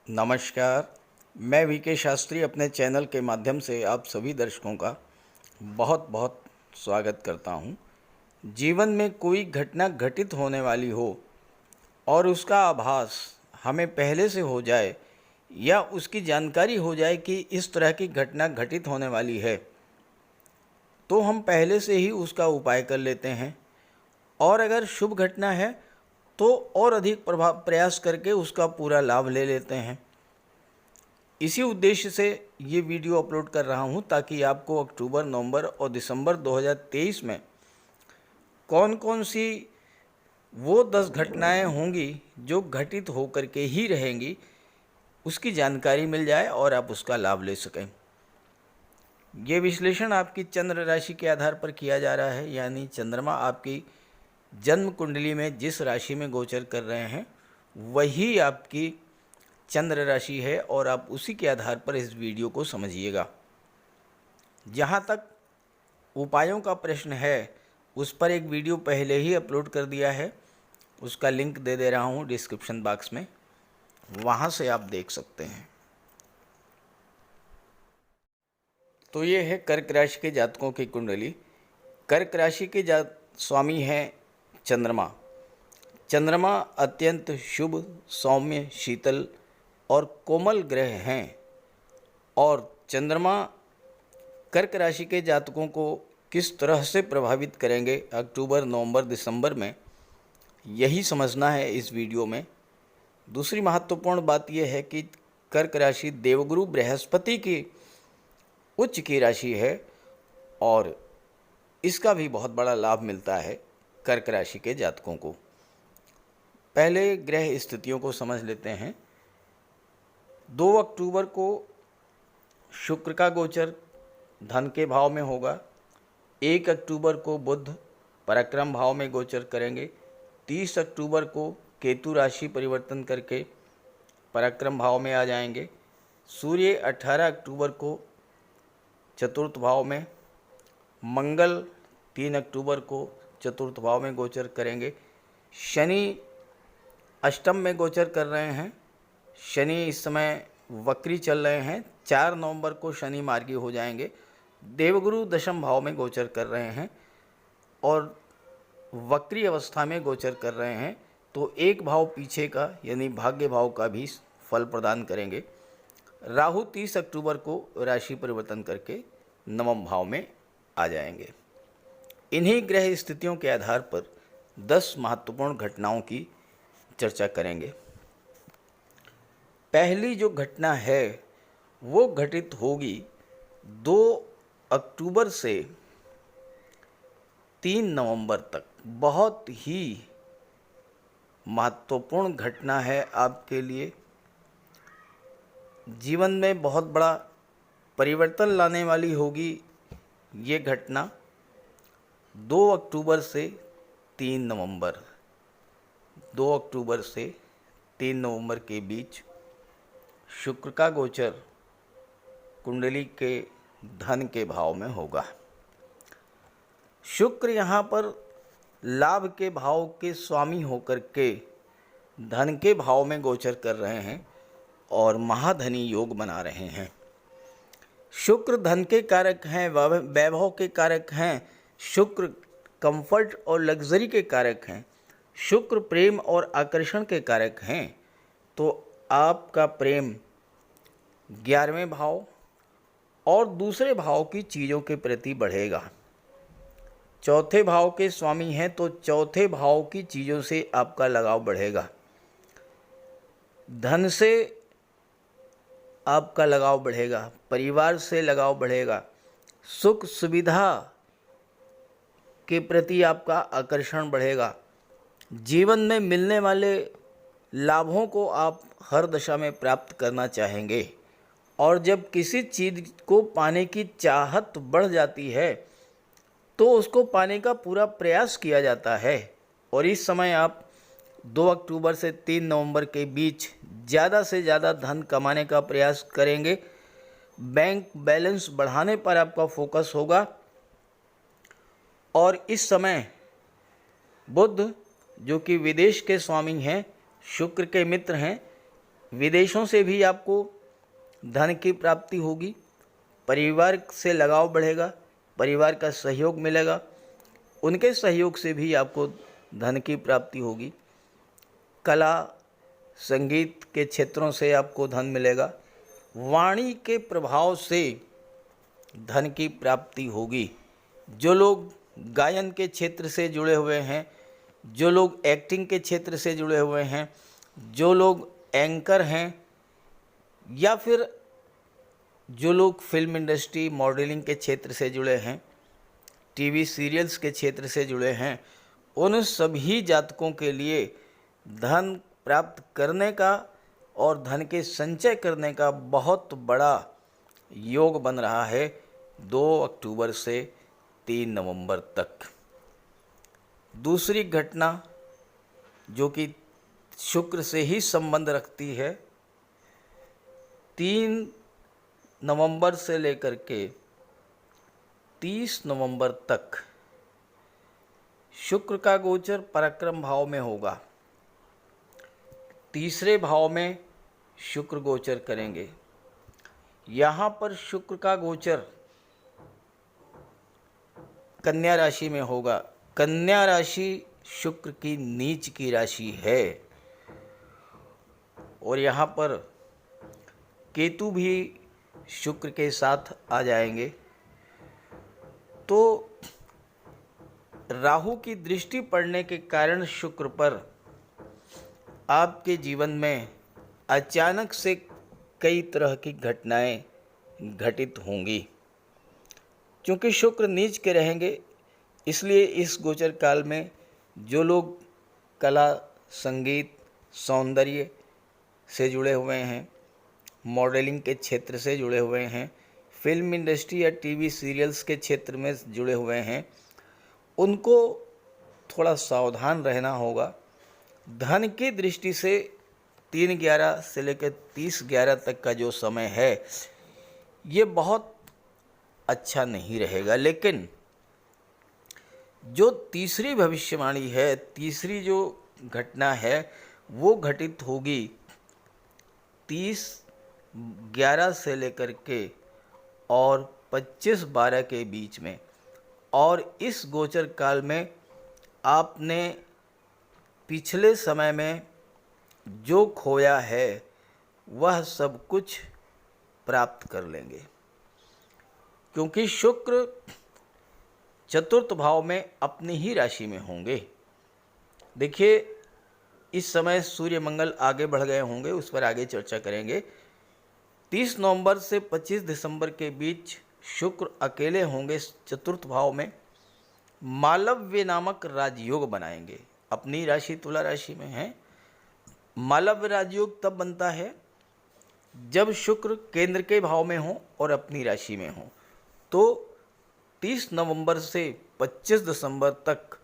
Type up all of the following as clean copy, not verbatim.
नमस्कार। मैं वीके शास्त्री अपने चैनल के माध्यम से आप सभी दर्शकों का बहुत बहुत स्वागत करता हूं। जीवन में कोई घटना घटित होने वाली हो और उसका आभास हमें पहले से हो जाए या उसकी जानकारी हो जाए कि इस तरह की घटना घटित होने वाली है, तो हम पहले से ही उसका उपाय कर लेते हैं। और अगर शुभ घटना है तो और अधिक प्रयास करके उसका पूरा लाभ ले लेते हैं। इसी उद्देश्य से ये वीडियो अपलोड कर रहा हूँ ताकि आपको अक्टूबर, नवंबर और दिसंबर 2023 में कौन कौन सी वो 10 घटनाएं होंगी जो घटित होकर के ही रहेंगी, उसकी जानकारी मिल जाए और आप उसका लाभ ले सकें। ये विश्लेषण आपकी चंद्र राशि के आधार पर किया जा रहा है, यानी चंद्रमा आपकी जन्म कुंडली में जिस राशि में गोचर कर रहे हैं वही आपकी चंद्र राशि है और आप उसी के आधार पर इस वीडियो को समझिएगा। जहाँ तक उपायों का प्रश्न है उस पर एक वीडियो पहले ही अपलोड कर दिया है, उसका लिंक दे रहा हूँ डिस्क्रिप्शन बॉक्स में, वहाँ से आप देख सकते हैं। तो ये है कर्क राशि के जातकों की कुंडली। कर्क राशि के स्वामी हैं चंद्रमा। चंद्रमा अत्यंत शुभ, सौम्य, शीतल और कोमल ग्रह हैं और चंद्रमा कर्क राशि के जातकों को किस तरह से प्रभावित करेंगे अक्टूबर, नवंबर, दिसंबर में, यही समझना है इस वीडियो में। दूसरी महत्वपूर्ण बात यह है कि कर्क राशि देवगुरु बृहस्पति की उच्च की राशि है और इसका भी बहुत बड़ा लाभ मिलता है कर्क राशि के जातकों को। पहले ग्रह स्थितियों को समझ लेते हैं। 2 अक्टूबर को शुक्र का गोचर धन के भाव में होगा। 1 अक्टूबर को बुध पराक्रम भाव में गोचर करेंगे। 30 अक्टूबर को केतु राशि परिवर्तन करके पराक्रम भाव में आ जाएंगे। सूर्य 18 अक्टूबर को चतुर्थ भाव में, मंगल 3 अक्टूबर को चतुर्थ भाव में गोचर करेंगे। शनि अष्टम में गोचर कर रहे हैं। शनि इस समय वक्री चल रहे हैं। 4 नवंबर को शनि मार्गी हो जाएंगे। देवगुरु दशम भाव में गोचर कर रहे हैं और वक्री अवस्था में गोचर कर रहे हैं, तो एक भाव पीछे का यानी भाग्य भाव का भी फल प्रदान करेंगे। राहु 30 अक्टूबर को राशि परिवर्तन करके नवम भाव में आ जाएंगे। इन्हीं ग्रह स्थितियों के आधार पर 10 महत्वपूर्ण घटनाओं की चर्चा करेंगे। पहली जो घटना है वो घटित होगी 2 अक्टूबर से 3 नवंबर तक। बहुत ही महत्वपूर्ण घटना है आपके लिए। जीवन में बहुत बड़ा परिवर्तन लाने वाली होगी ये घटना। 2 अक्टूबर से 3 नवंबर, 2 अक्टूबर से 3 नवंबर के बीच शुक्र का गोचर कुंडली के धन के भाव में होगा। शुक्र यहाँ पर लाभ के भाव के स्वामी होकर के धन के भाव में गोचर कर रहे हैं और महाधनी योग बना रहे हैं। शुक्र धन के कारक हैं, वैभव के कारक हैं। शुक्र कंफर्ट और लग्जरी के कारक हैं। शुक्र प्रेम और आकर्षण के कारक हैं। तो आपका प्रेम 11वें भाव और दूसरे भाव की चीज़ों के प्रति बढ़ेगा। चौथे भाव के स्वामी हैं तो चौथे भाव की चीज़ों से आपका लगाव बढ़ेगा। धन से आपका लगाव बढ़ेगा, परिवार से लगाव बढ़ेगा, सुख सुविधा के प्रति आपका आकर्षण बढ़ेगा। जीवन में मिलने वाले लाभों को आप हर दशा में प्राप्त करना चाहेंगे और जब किसी चीज़ को पाने की चाहत बढ़ जाती है तो उसको पाने का पूरा प्रयास किया जाता है। और इस समय आप 2 अक्टूबर से 3 नवंबर के बीच ज़्यादा से ज़्यादा धन कमाने का प्रयास करेंगे। बैंक बैलेंस बढ़ाने पर आपका फोकस होगा और इस समय बुध जो कि विदेश के स्वामी हैं, शुक्र के मित्र हैं, विदेशों से भी आपको धन की प्राप्ति होगी, परिवार से लगाव बढ़ेगा, परिवार का सहयोग मिलेगा, उनके सहयोग से भी आपको धन की प्राप्ति होगी। कला संगीत के क्षेत्रों से आपको धन मिलेगा, वाणी के प्रभाव से धन की प्राप्ति होगी। जो लोग गायन के क्षेत्र से जुड़े हुए हैं, जो लोग एक्टिंग के क्षेत्र से जुड़े हुए हैं, जो लोग एंकर हैं, या फिर जो लोग फिल्म इंडस्ट्री मॉडलिंग के क्षेत्र से जुड़े हैं, टीवी सीरियल्स के क्षेत्र से जुड़े हैं, उन सभी जातकों के लिए धन प्राप्त करने का और धन के संचय करने का बहुत बड़ा योग बन रहा है 2 अक्टूबर से 3 नवंबर तक। दूसरी घटना जो कि शुक्र से ही संबंध रखती है, 3 नवंबर से लेकर के 30 नवंबर तक शुक्र का गोचर पराक्रम भाव में होगा। तीसरे भाव में शुक्र गोचर करेंगे। यहाँ पर शुक्र का गोचर कन्या राशि में होगा। कन्या राशि शुक्र की नीच की राशि है और यहाँ पर केतु भी शुक्र के साथ आ जाएंगे। तो राहु की दृष्टि पड़ने के कारण शुक्र पर आपके जीवन में अचानक से कई तरह की घटनाएं घटित होंगी। क्योंकि शुक्र नीच के रहेंगे, इसलिए इस गोचर काल में जो लोग कला संगीत सौंदर्य से जुड़े हुए हैं, मॉडलिंग के क्षेत्र से जुड़े हुए हैं, फिल्म इंडस्ट्री या टीवी सीरियल्स के क्षेत्र में जुड़े हुए हैं, उनको थोड़ा सावधान रहना होगा। धन की दृष्टि से 3/11 से लेकर 30/11 तक का जो समय है ये बहुत अच्छा नहीं रहेगा। लेकिन जो तीसरी भविष्यवाणी है, तीसरी जो घटना है वो घटित होगी 30/11 से लेकर के और 25/12 के बीच में। और इस गोचर काल में आपने पिछले समय में जो खोया है वह सब कुछ प्राप्त कर लेंगे। क्योंकि शुक्र चतुर्थ भाव में अपनी ही राशि में होंगे। देखिए, इस समय सूर्य मंगल आगे बढ़ गए होंगे, उस पर आगे चर्चा करेंगे। 30 नवंबर से 25 दिसंबर के बीच शुक्र अकेले होंगे चतुर्थ भाव में। मालव्य नामक राजयोग बनाएंगे। अपनी राशि तुला राशि में है। मालव्य राजयोग तब बनता है जब शुक्र केंद्र के भाव में हो और अपनी राशि में हो। तो 30 नवंबर से 25 दिसंबर तक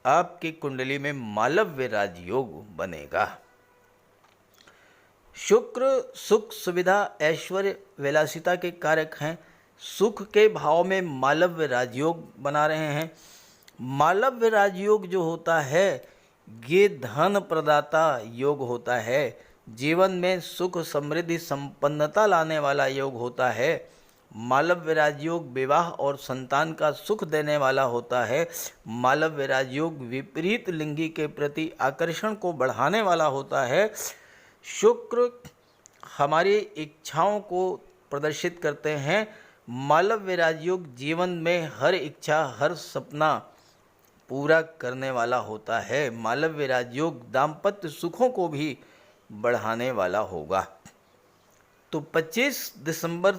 आपकी कुंडली में मालव्य राजयोग बनेगा। शुक्र सुख सुविधा ऐश्वर्य विलासिता के कारक हैं। सुख के भाव में मालव्य राजयोग बना रहे हैं। मालव्य राजयोग जो होता है ये धन प्रदाता योग होता है। जीवन में सुख समृद्धि संपन्नता लाने वाला योग होता है। मालव्य राजयोग विवाह और संतान का सुख देने वाला होता है। मालव्य राजयोग विपरीत लिंगी के प्रति आकर्षण को बढ़ाने वाला होता है। शुक्र हमारी इच्छाओं को प्रदर्शित करते हैं। मालव्य राजयोग जीवन में हर इच्छा हर सपना पूरा करने वाला होता है। मालव्य राजयोग दाम्पत्य सुखों को भी बढ़ाने वाला होगा। तो 25 दिसंबर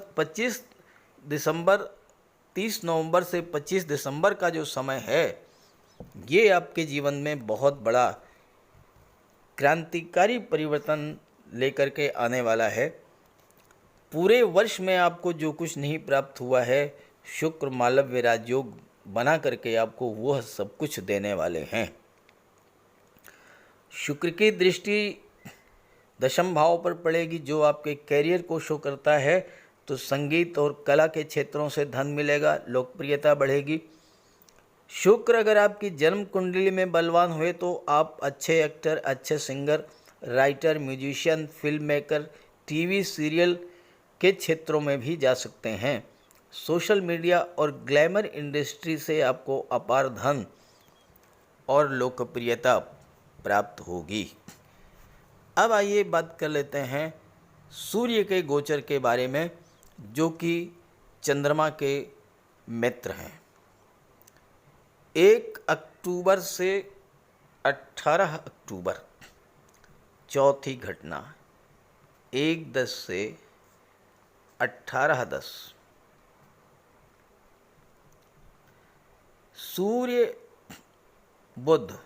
30 नवंबर से 25 दिसंबर का जो समय है ये आपके जीवन में बहुत बड़ा क्रांतिकारी परिवर्तन लेकर के आने वाला है। पूरे वर्ष में आपको जो कुछ नहीं प्राप्त हुआ है, शुक्र मालव्य राजयोग बना करके आपको वह सब कुछ देने वाले हैं। शुक्र की दृष्टि दशम भाव पर पड़ेगी जो आपके कैरियर को शो करता है। तो संगीत और कला के क्षेत्रों से धन मिलेगा, लोकप्रियता बढ़ेगी। शुक्र अगर आपकी जन्म कुंडली में बलवान हुए तो आप अच्छे एक्टर, अच्छे singer, writer, musician, film maker, TV serial के क्षेत्रों में भी जा सकते हैं। सोशल मीडिया और ग्लैमर इंडस्ट्री से आपको अपार धन और लोकप्रियता प्राप्त होगी। अब आइए बात कर लेते हैं सूर्य के गोचर के बारे में, जो कि चंद्रमा के मित्र हैं। 1 अक्टूबर से 18 अक्टूबर चौथी घटना, 1-10 से 18-10 सूर्य बुध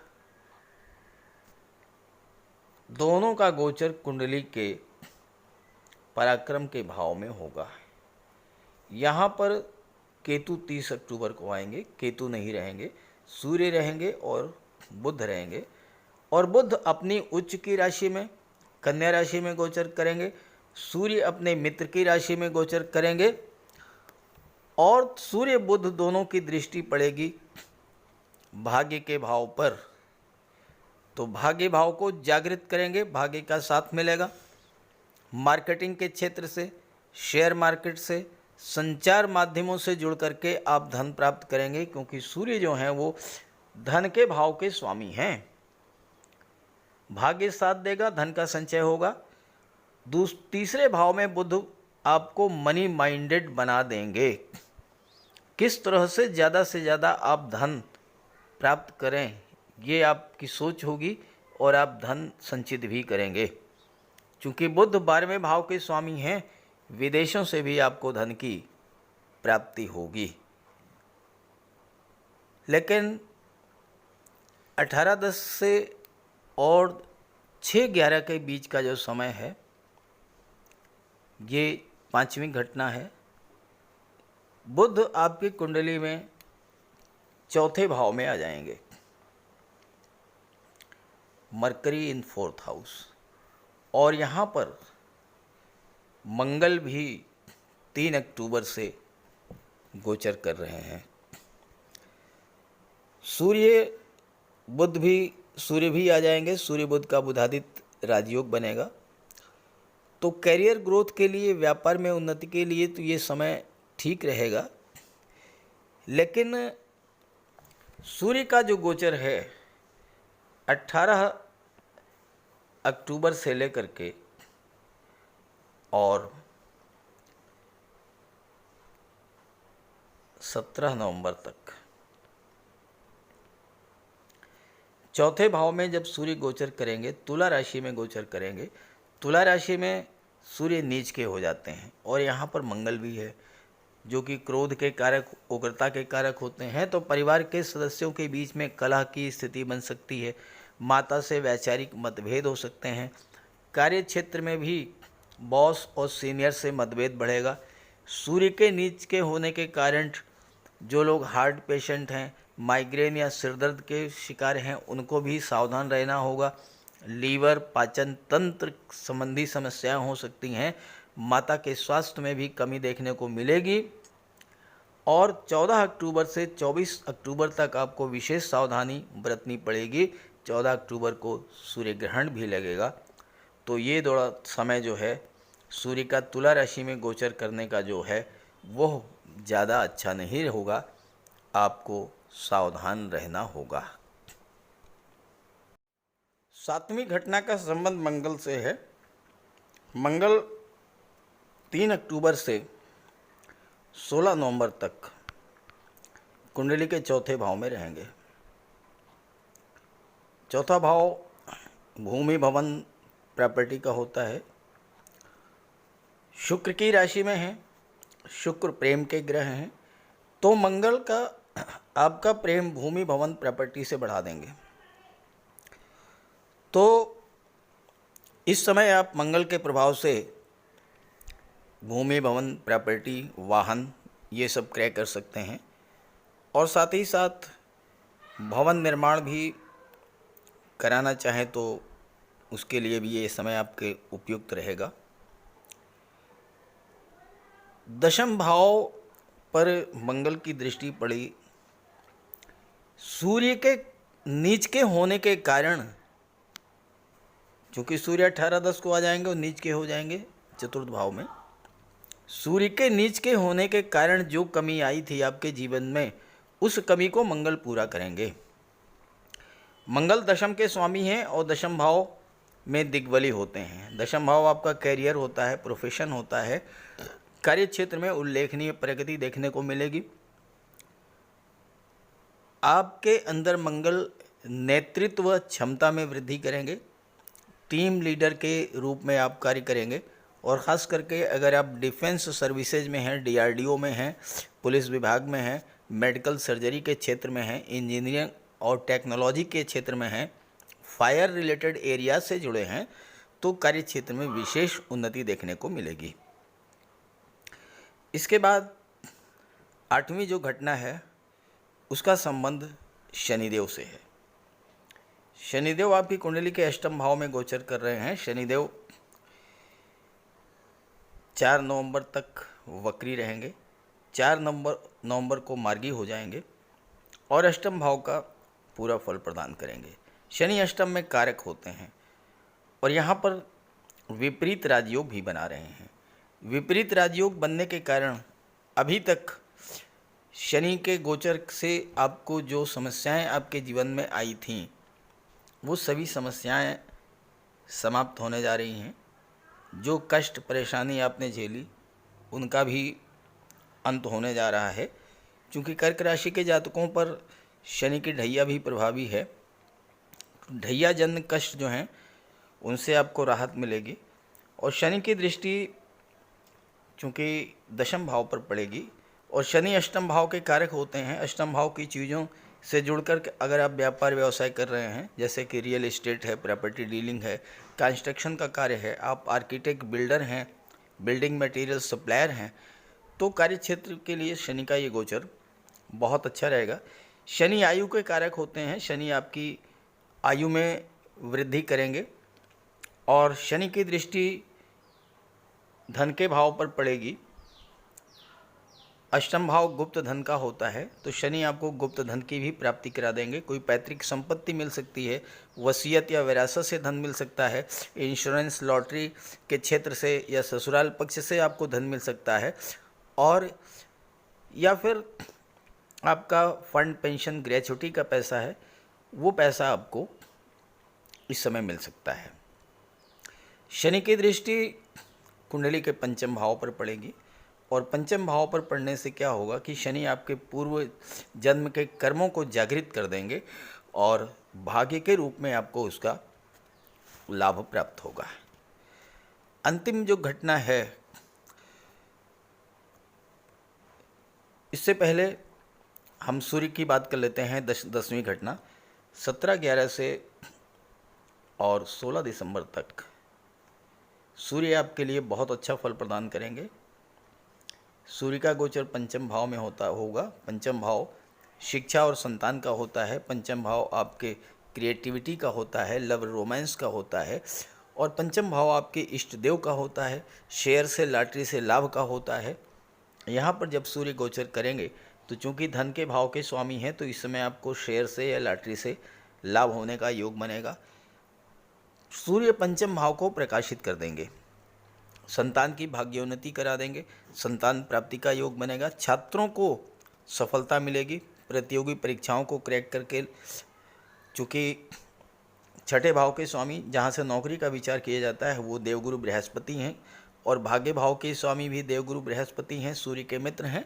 दोनों का गोचर कुंडली के पराक्रम के भाव में होगा। यहाँ पर केतु 30 अक्टूबर को आएंगे, केतु नहीं रहेंगे, सूर्य रहेंगे और बुध रहेंगे। और बुध अपनी उच्च की राशि में, कन्या राशि में गोचर करेंगे, सूर्य अपने मित्र की राशि में गोचर करेंगे और सूर्य बुध दोनों की दृष्टि पड़ेगी भाग्य के भाव पर। तो भाग्य भाव को जागृत करेंगे, भाग्य का साथ मिलेगा। मार्केटिंग के क्षेत्र से, शेयर मार्केट से, संचार माध्यमों से जुड़ करके आप धन प्राप्त करेंगे, क्योंकि सूर्य जो हैं वो धन के भाव के स्वामी हैं। भाग्य साथ देगा, धन का संचय होगा। तीसरे भाव में बुध आपको मनी माइंडेड बना देंगे। किस तरह से ज़्यादा आप धन प्राप्त करें, ये आपकी सोच होगी और आप धन संचित भी करेंगे। चूँकि बुध 12वें भाव के स्वामी हैं, विदेशों से भी आपको धन की प्राप्ति होगी। लेकिन 18-10 से और 6-11 के बीच का जो समय है, ये 5वीं घटना है। बुध आपकी कुंडली में चौथे भाव में आ जाएंगे, मरकरी इन 4th हाउस, और यहाँ पर मंगल भी 3 अक्टूबर से गोचर कर रहे हैं। सूर्य भी आ जाएंगे, सूर्य बुध का बुधादित्य राजयोग बनेगा। तो करियर ग्रोथ के लिए, व्यापार में उन्नति के लिए तो ये समय ठीक रहेगा। लेकिन सूर्य का जो गोचर है 18 अक्टूबर से लेकर के और 17 नवंबर तक, चौथे भाव में जब सूर्य गोचर करेंगे, तुला राशि में गोचर करेंगे। तुला राशि में सूर्य नीच के हो जाते हैं और यहाँ पर मंगल भी है, जो कि क्रोध के कारक, उग्रता के कारक होते हैं। तो परिवार के सदस्यों के बीच में कलह की स्थिति बन सकती है, माता से वैचारिक मतभेद हो सकते हैं। कार्य क्षेत्र में भी बॉस और सीनियर से मतभेद बढ़ेगा। सूर्य के नीच के होने के कारण जो लोग हार्ट पेशेंट हैं, माइग्रेन या सिरदर्द के शिकार हैं, उनको भी सावधान रहना होगा। लीवर, पाचन तंत्र संबंधी समस्याएं हो सकती हैं। माता के स्वास्थ्य में भी कमी देखने को मिलेगी। और 14 अक्टूबर से 24 अक्टूबर तक आपको विशेष सावधानी बरतनी पड़ेगी। 14 अक्टूबर को सूर्य ग्रहण भी लगेगा। तो ये थोड़ा समय जो है सूर्य का तुला राशि में गोचर करने का जो है वो ज़्यादा अच्छा नहीं होगा, आपको सावधान रहना होगा। 7वीं घटना का संबंध मंगल से है। मंगल 3 अक्टूबर से 16 नवंबर तक कुंडली के चौथे भाव में रहेंगे। चौथा भाव भूमि, भवन, प्रॉपर्टी का होता है। शुक्र की राशि में है, शुक्र प्रेम के ग्रह हैं, तो मंगल का आपका प्रेम भूमि, भवन, प्रॉपर्टी से बढ़ा देंगे। तो इस समय आप मंगल के प्रभाव से भूमि, भवन, प्रॉपर्टी, वाहन ये सब क्रय कर सकते हैं। और साथ ही साथ भवन निर्माण भी कराना चाहें तो उसके लिए भी ये समय आपके उपयुक्त रहेगा। 10वें भाव पर मंगल की दृष्टि पड़ी। सूर्य के नीच के होने के कारण क्योंकि सूर्य 18-10 को आ जाएंगे और नीच के हो जाएंगे चतुर्थ भाव में। सूर्य के नीच के होने के कारण जो कमी आई थी आपके जीवन में, उस कमी को मंगल पूरा करेंगे। मंगल दशम के स्वामी हैं और दशम भाव में दिग्बली होते हैं। दशम भाव आपका कैरियर होता है, प्रोफेशन होता है। कार्य क्षेत्र में उल्लेखनीय प्रगति देखने को मिलेगी। आपके अंदर मंगल नेतृत्व क्षमता में वृद्धि करेंगे। टीम लीडर के रूप में आप कार्य करेंगे और ख़ास करके अगर आप डिफेंस सर्विसेज में हैं, डीआरडीओ में हैं, पुलिस विभाग में हैं, मेडिकल सर्जरी के क्षेत्र में हैं, इंजीनियरिंग और टेक्नोलॉजी के क्षेत्र में हैं, फायर रिलेटेड एरिया से जुड़े हैं, तो कार्य क्षेत्र में विशेष उन्नति देखने को मिलेगी। इसके बाद 8वीं जो घटना है उसका संबंध शनिदेव से है। शनिदेव आपकी कुंडली के अष्टम भाव में गोचर कर रहे हैं। शनिदेव 4 नवंबर तक वक्री रहेंगे, 4 नवंबर को मार्गी हो जाएंगे और अष्टम भाव का पूरा फल प्रदान करेंगे। शनि अष्टम में कारक होते हैं और यहाँ पर विपरीत राजयोग भी बना रहे हैं। विपरीत राजयोग बनने के कारण अभी तक शनि के गोचर से आपको जो समस्याएं आपके जीवन में आई थीं, वो सभी समस्याएं समाप्त होने जा रही हैं। जो कष्ट परेशानी आपने झेली उनका भी अंत होने जा रहा है। क्योंकि कर्क राशि के जातकों पर शनि की ढैया भी प्रभावी है। ढैया जन्य कष्ट जो हैं उनसे आपको राहत मिलेगी। और शनि की दृष्टि चूँकि दशम भाव पर पड़ेगी और शनि अष्टम भाव के कारक होते हैं। अष्टम भाव की चीज़ों से जुड़कर अगर आप व्यापार व्यवसाय कर रहे हैं, जैसे कि रियल एस्टेट है, प्रॉपर्टी डीलिंग है, कंस्ट्रक्शन का कार्य है, आप आर्किटेक्ट बिल्डर हैं, बिल्डिंग मटेरियल सप्लायर हैं, तो कार्य क्षेत्र के लिए शनि का ये गोचर बहुत अच्छा रहेगा। शनि आयु के कारक होते हैं। शनि आपकी आयु में वृद्धि करेंगे और शनि की दृष्टि धन के भाव पर पड़ेगी। अष्टम भाव गुप्त धन का होता है, तो शनि आपको गुप्त धन की भी प्राप्ति करा देंगे। कोई पैतृक संपत्ति मिल सकती है, वसीयत या विरासत से धन मिल सकता है, इंश्योरेंस लॉटरी के क्षेत्र से या ससुराल पक्ष से आपको धन मिल सकता है, और या फिर आपका फंड पेंशन ग्रेच्युटी का पैसा है, वो पैसा आपको इस समय मिल सकता है। शनि की दृष्टि कुंडली के पंचम भाव पर पड़ेगी और पंचम भाव पर पड़ने से क्या होगा कि शनि आपके पूर्व जन्म के कर्मों को जागृत कर देंगे और भाग्य के रूप में आपको उसका लाभ प्राप्त होगा। अंतिम जो घटना है, इससे पहले हम सूर्य की बात कर लेते हैं। 10वीं घटना 17/11 से और 16 दिसंबर तक सूर्य आपके लिए बहुत अच्छा फल प्रदान करेंगे। सूर्य का गोचर पंचम भाव में होगा। पंचम भाव शिक्षा और संतान का होता है। पंचम भाव आपके क्रिएटिविटी का होता है, लव रोमांस का होता है, और पंचम भाव आपके इष्ट देव का होता है, शेयर से लॉटरी से लाभ का होता है। यहाँ पर जब सूर्य गोचर करेंगे तो चूंकि धन के भाव के स्वामी हैं, तो इस समय आपको शेयर से या लॉटरी से लाभ होने का योग बनेगा। सूर्य पंचम भाव को प्रकाशित कर देंगे, संतान की भाग्योन्नति करा देंगे, संतान प्राप्ति का योग बनेगा, छात्रों को सफलता मिलेगी, प्रतियोगी परीक्षाओं को क्रैक करके, चूँकि छठे भाव के स्वामी जहाँ से नौकरी का विचार किया जाता है वो देवगुरु बृहस्पति हैं, और भाग्य भाव के स्वामी भी देवगुरु बृहस्पति हैं, सूर्य के मित्र हैं।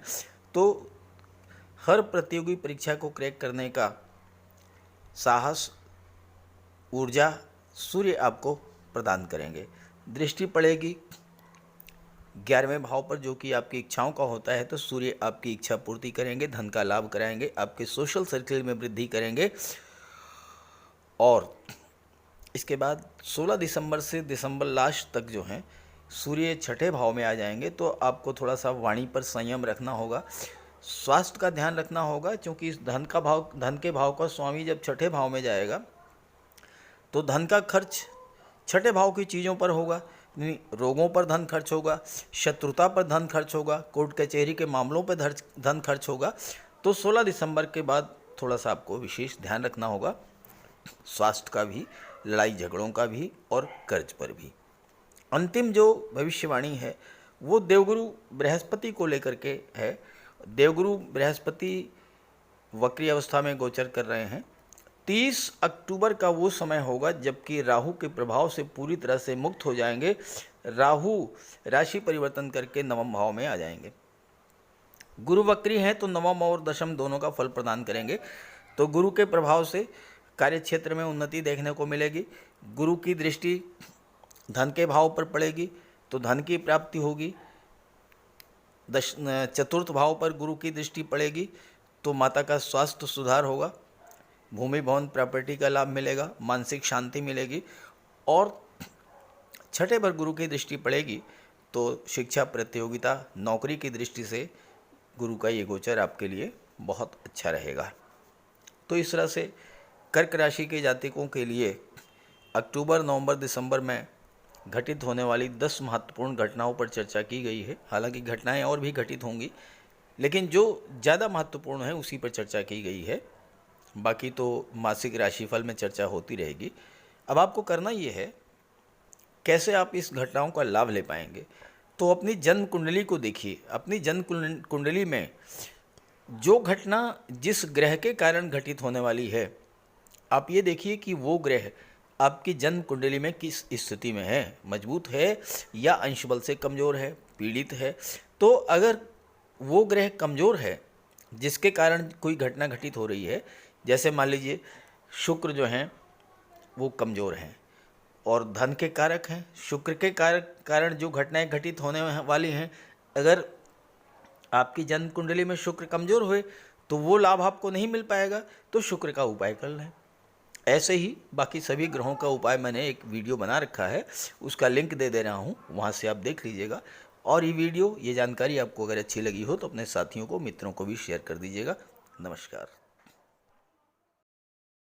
तो हर प्रतियोगी परीक्षा को क्रैक करने का साहस, ऊर्जा सूर्य आपको प्रदान करेंगे। दृष्टि पड़ेगी 11वें भाव पर, जो कि आपकी इच्छाओं का होता है, तो सूर्य आपकी इच्छा पूर्ति करेंगे, धन का लाभ कराएंगे, आपके सोशल सर्किल में वृद्धि करेंगे। और इसके बाद 16 दिसंबर से दिसंबर लास्ट तक जो है सूर्य छठे भाव में आ जाएंगे, तो आपको थोड़ा सा वाणी पर संयम रखना होगा, स्वास्थ्य का ध्यान रखना होगा, क्योंकि इस धन के भाव का स्वामी जब छठे भाव में जाएगा तो धन का खर्च छठे भाव की चीज़ों पर होगा, रोगों पर धन खर्च होगा, शत्रुता पर धन खर्च होगा, कोर्ट कचहरी के मामलों पर धन खर्च होगा। तो 16 दिसंबर के बाद थोड़ा सा आपको विशेष ध्यान रखना होगा, स्वास्थ्य का भी लड़ाई झगड़ों का भी और कर्ज पर भी। अंतिम जो भविष्यवाणी है वो देवगुरु बृहस्पति को लेकर के है। देवगुरु बृहस्पति वक्री अवस्था में गोचर कर रहे हैं। 30 अक्टूबर का वो समय होगा जबकि राहु के प्रभाव से पूरी तरह से मुक्त हो जाएंगे। राहु राशि परिवर्तन करके नवम भाव में आ जाएंगे। गुरु वक्री हैं तो नवम और दशम दोनों का फल प्रदान करेंगे। तो गुरु के प्रभाव से कार्य क्षेत्र में उन्नति देखने को मिलेगी। गुरु की दृष्टि धन के भाव पर पड़ेगी तो धन की प्राप्ति होगी। चतुर्थ भाव पर गुरु की दृष्टि पड़ेगी तो माता का स्वास्थ्य सुधार होगा, भूमि भवन प्रॉपर्टी का लाभ मिलेगा, मानसिक शांति मिलेगी। और छठे पर गुरु की दृष्टि पड़ेगी तो शिक्षा, प्रतियोगिता, नौकरी की दृष्टि से गुरु का ये गोचर आपके लिए बहुत अच्छा रहेगा। तो इस तरह से कर्क राशि के जातकों के लिए अक्टूबर, नवंबर, दिसंबर में घटित होने वाली 10 महत्वपूर्ण घटनाओं पर चर्चा की गई है। हालांकि घटनाएं और भी घटित होंगी, लेकिन जो ज़्यादा महत्वपूर्ण है उसी पर चर्चा की गई है। बाकी तो मासिक राशिफल में चर्चा होती रहेगी। अब आपको करना ये है, कैसे आप इस घटनाओं का लाभ ले पाएंगे। तो अपनी जन्म कुंडली को देखिए। अपनी जन्म कुंडली में जो घटना जिस ग्रह के कारण घटित होने वाली है, आप ये देखिए कि वो ग्रह आपकी जन्म कुंडली में किस स्थिति में है, मजबूत है या अंश बल से कमज़ोर है, पीड़ित है। तो अगर वो ग्रह कमज़ोर है जिसके कारण कोई घटना घटित हो रही है, जैसे मान लीजिए शुक्र जो हैं वो कमज़ोर हैं और धन के कारक हैं, शुक्र के कारण जो घटनाएं घटित होने वाली हैं, अगर आपकी जन्म कुंडली में शुक्र कमज़ोर हुए तो वो लाभ आपको नहीं मिल पाएगा। तो शुक्र का उपाय कर लें। ऐसे ही बाकी सभी ग्रहों का उपाय मैंने एक वीडियो बना रखा है, उसका लिंक दे रहा हूँ, वहाँ से आप देख लीजिएगा। और ये जानकारी आपको अगर अच्छी लगी हो तो अपने साथियों को, मित्रों को भी शेयर कर दीजिएगा। नमस्कार।